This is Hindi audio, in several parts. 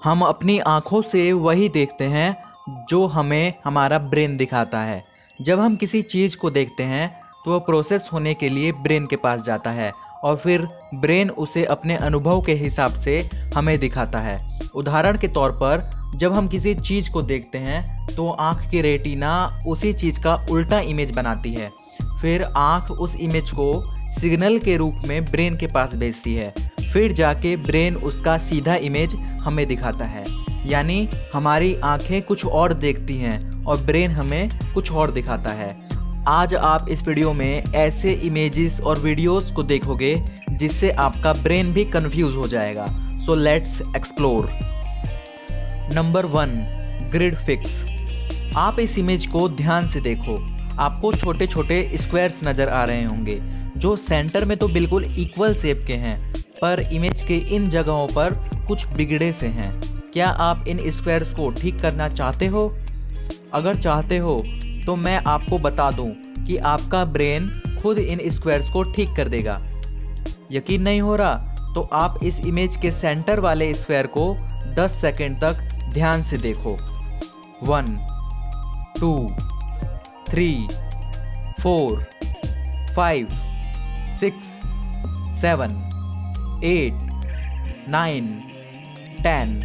हम अपनी आँखों से वही देखते हैं जो हमें हमारा ब्रेन दिखाता है। जब हम किसी चीज़ को देखते हैं तो वह प्रोसेस होने के लिए ब्रेन के पास जाता है और फिर ब्रेन उसे अपने अनुभव के हिसाब से हमें दिखाता है। उदाहरण के तौर पर जब हम किसी चीज़ को देखते हैं तो आँख की रेटिना उसी चीज़ का उल्टा इमेज बनाती है। फिर आँख उस इमेज को सिग्नल के रूप में ब्रेन के पास भेजती है। फिर जाके ब्रेन उसका सीधा इमेज हमें दिखाता है। यानी हमारी आंखें कुछ और देखती हैं और ब्रेन हमें कुछ और दिखाता है। आज आप इस वीडियो में ऐसे इमेजेस और वीडियोस को देखोगे जिससे आपका ब्रेन भी कंफ्यूज हो जाएगा। So let's explore. Number 1, grid fix. आप इस इमेज को ध्यान से देखो। आपको छोटे छोटे स्क्वायर्स नज़र आ रहे होंगे जो सेंटर में तो बिल्कुल इक्वल शेप के हैं, पर इमेज के इन जगहों पर कुछ बिगड़े से हैं। क्या आप इन स्क्वायर्स को ठीक करना चाहते हो? अगर चाहते हो तो मैं आपको बता दूं कि आपका ब्रेन खुद इन स्क्वायर्स को ठीक कर देगा। यकीन नहीं हो रहा तो आप इस इमेज के सेंटर वाले स्क्वायर को 10 सेकंड तक ध्यान से देखो। 1 2 3 4 5 6 7 8 9 10।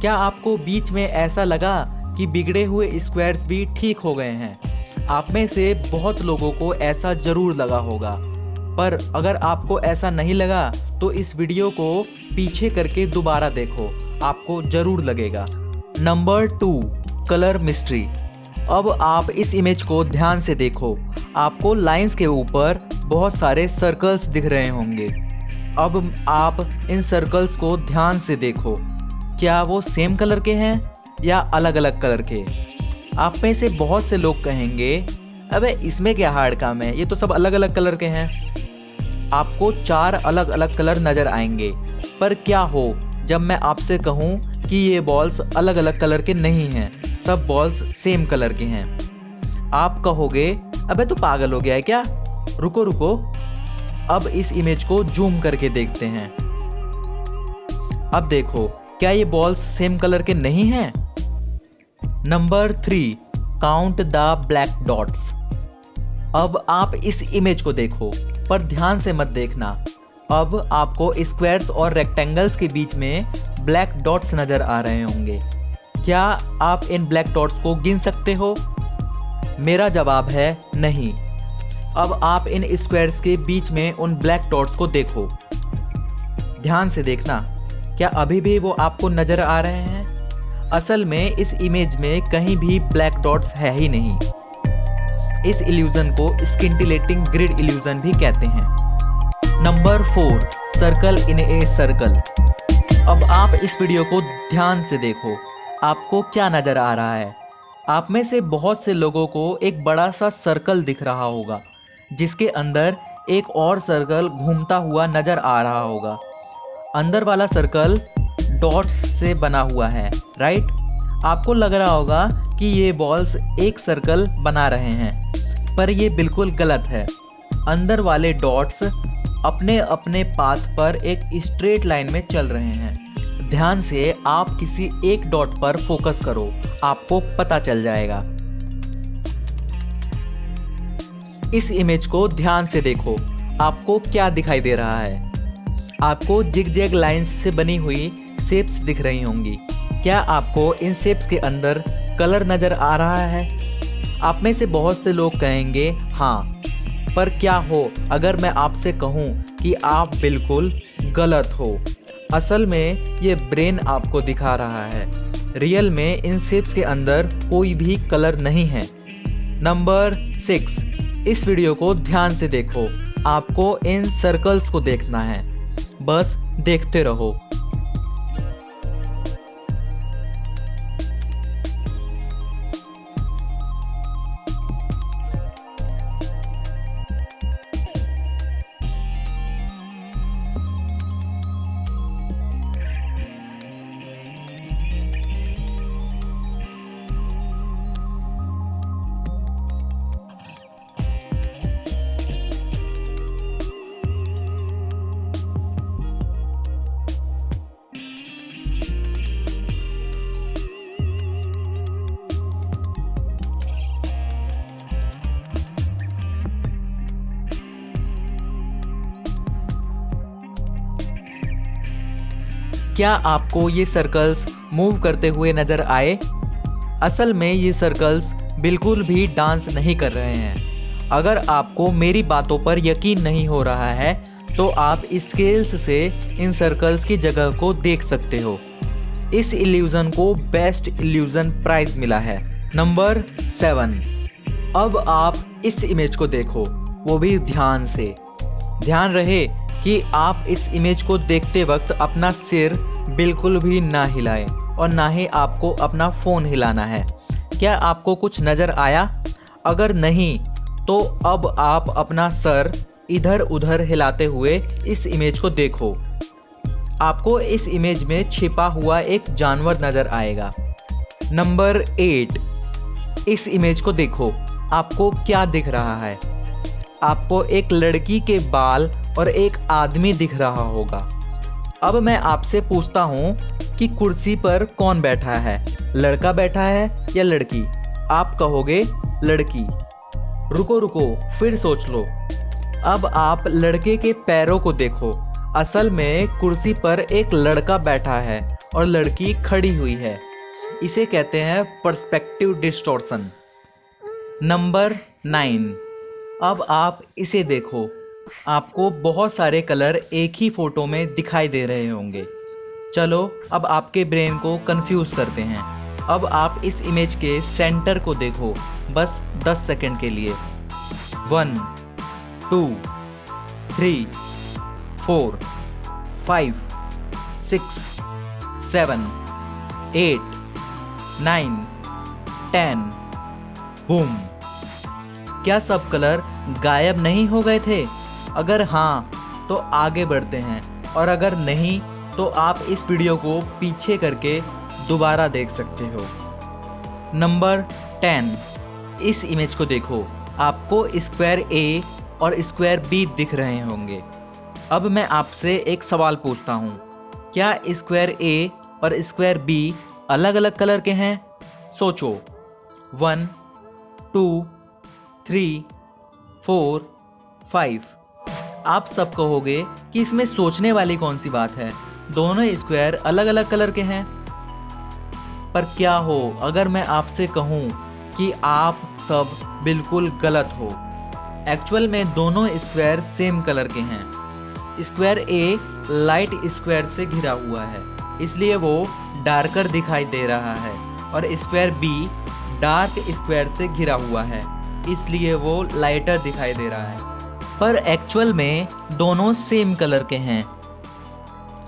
क्या आपको बीच में ऐसा लगा कि बिगड़े हुए स्क्वायर्स भी ठीक हो गए हैं? आप में से बहुत लोगों को ऐसा जरूर लगा होगा, पर अगर आपको ऐसा नहीं लगा तो इस वीडियो को पीछे करके दोबारा देखो, आपको जरूर लगेगा। Number 2, colour mystery. अब आप इस इमेज को ध्यान से देखो। आपको लाइंस के ऊपर बहुत सारे सर्कल्स दिख रहे होंगे। अब आप इन सर्कल्स को ध्यान से देखो। क्या वो सेम कलर के हैं या अलग अलग कलर के? आप में से बहुत से लोग कहेंगे, अबे इसमें क्या हार्ड काम है, ये तो सब अलग अलग कलर के हैं। आपको 4 अलग अलग कलर नज़र आएंगे, पर क्या हो जब मैं आपसे कहूँ कि ये बॉल्स अलग अलग कलर के नहीं हैं, सब बॉल्स सेम कलर के हैं? आप कहोगे, अबे तो पागल हो गया है क्या? रुको रुको, अब इस इमेज को जूम करके देखते हैं। अब देखो, क्या ये बॉल्स सेम कलर के नहीं हैं? Number 3, count the black dots. अब आप इस इमेज को देखो, पर ध्यान से मत देखना। अब आपको स्क्वायर्स और रेक्टेंगल्स के बीच में ब्लैक डॉट्स नजर आ रहे होंगे। क्या आप इन ब्लैक डॉट्स को गिन सकते हो? मेरा जवाब है नहीं। अब आप इन स्क्वायर्स के बीच में उन ब्लैक डॉट्स को देखो, ध्यान से देखना। क्या अभी भी वो आपको नजर आ रहे हैं? असल में इस इमेज में कहीं भी ब्लैक डॉट्स है ही नहीं। इस इल्यूजन को स्किंटिलेटिंग ग्रिड इल्यूजन भी कहते हैं। Number 4, circle in a circle. अब आप इस वीडियो को ध्यान से देखो। आपको क्या नजर आ रहा है? आप में से बहुत से लोगों को एक बड़ा सा सर्कल दिख रहा होगा जिसके अंदर एक और सर्कल घूमता हुआ नजर आ रहा होगा। अंदर वाला सर्कल डॉट्स से बना हुआ है, राइट? आपको लग रहा होगा कि ये बॉल्स एक सर्कल बना रहे हैं, पर ये बिल्कुल गलत है। अंदर वाले डॉट्स अपने अपने पाथ पर एक स्ट्रेट लाइन में चल रहे हैं। ध्यान से आप किसी एक डॉट पर फोकस करो, आपको पता चल जाएगा। इस इमेज को ध्यान से देखो। आपको क्या दिखाई दे रहा है? आपको जिग-जैग लाइंस से बनी हुई शेप्स दिख रही होंगी। क्या आपको इन शेप्स के अंदर कलर नज़र आ रहा है? आप में से बहुत से लोग कहेंगे हाँ, पर क्या हो अगर मैं आपसे कहूँ कि आप बिल्कुल गलत हो। असल में ये ब्रेन आपको दिखा रहा है। रियल में इन शेप्स के अंदर कोई भी कलर नहीं है। नंबर 6, इस वीडियो को ध्यान से देखो। आपको इन सर्कल्स को देखना है, बस देखते रहो। क्या आपको ये सर्कल्स मूव करते हुए नज़र आए? असल में ये सर्कल्स बिल्कुल भी डांस नहीं कर रहे हैं। अगर आपको मेरी बातों पर यकीन नहीं हो रहा है तो आप स्केल्स से इन सर्कल्स की जगह को देख सकते हो। इस इल्यूज़न को बेस्ट इल्यूज़न प्राइज़ मिला है। नंबर 7। अब आप इस इमेज को देखो, वो भी ध्यान से। ध्यान रहे कि आप इस इमेज को देखते वक्त अपना सिर बिल्कुल भी ना हिलाएं और ना ही आपको अपना फ़ोन हिलाना है। क्या आपको कुछ नज़र आया? अगर नहीं तो अब आप अपना सर इधर उधर हिलाते हुए इस इमेज को देखो। आपको इस इमेज में छिपा हुआ एक जानवर नज़र आएगा। नंबर 8। इस इमेज को देखो, आपको क्या दिख रहा है? आपको एक लड़की के बाल और एक आदमी दिख रहा होगा। अब मैं आपसे पूछता हूँ कि कुर्सी पर कौन बैठा है, लड़का बैठा है या लड़की? आप कहोगे लड़की। रुको, फिर सोच लो। अब आप लड़के के पैरों को देखो। असल में कुर्सी पर एक लड़का बैठा है और लड़की खड़ी हुई है। इसे कहते हैं पर्सपेक्टिव डिस्टॉर्शन। नंबर 9। अब आप इसे देखो, आपको बहुत सारे कलर एक ही फोटो में दिखाई दे रहे होंगे। चलो अब आपके ब्रेन को कंफ्यूज करते हैं। अब आप इस इमेज के सेंटर को देखो, बस 10 सेकंड के लिए। 1 2 3 4 5 6 7 8 9 10। बूम! क्या सब कलर गायब नहीं हो गए थे? अगर हाँ तो आगे बढ़ते हैं, और अगर नहीं तो आप इस वीडियो को पीछे करके दोबारा देख सकते हो। नंबर 10। इस इमेज को देखो, आपको स्क्वायर ए और स्क्वायर बी दिख रहे होंगे। अब मैं आपसे एक सवाल पूछता हूँ, क्या स्क्वायर ए और स्क्वायर बी अलग अलग कलर के हैं? सोचो। 1 2 3 4 5। आप सब कहोगे कि इसमें सोचने वाली कौन सी बात है, दोनों स्क्वायर अलग अलग कलर के हैं। पर क्या हो अगर मैं आपसे कहूँ कि आप सब बिल्कुल गलत हो। एक्चुअल में दोनों स्क्वायर सेम कलर के हैं। स्क्वायर ए लाइट स्क्वायर से घिरा हुआ है, इसलिए वो डार्कर दिखाई दे रहा है, और स्क्वायर बी डार्क स्क्वायर से घिरा हुआ है, इसलिए वो लाइटर दिखाई दे रहा है। पर एक्चुअल में दोनों सेम कलर के हैं।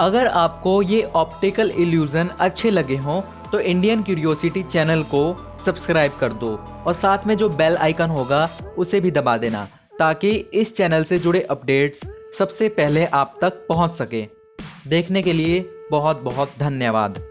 अगर आपको ये ऑप्टिकल इल्यूज़न अच्छे लगे हों तो इंडियन क्यूरियोसिटी चैनल को सब्सक्राइब कर दो, और साथ में जो बेल आइकन होगा उसे भी दबा देना, ताकि इस चैनल से जुड़े अपडेट्स सबसे पहले आप तक पहुंच सके। देखने के लिए बहुत बहुत धन्यवाद।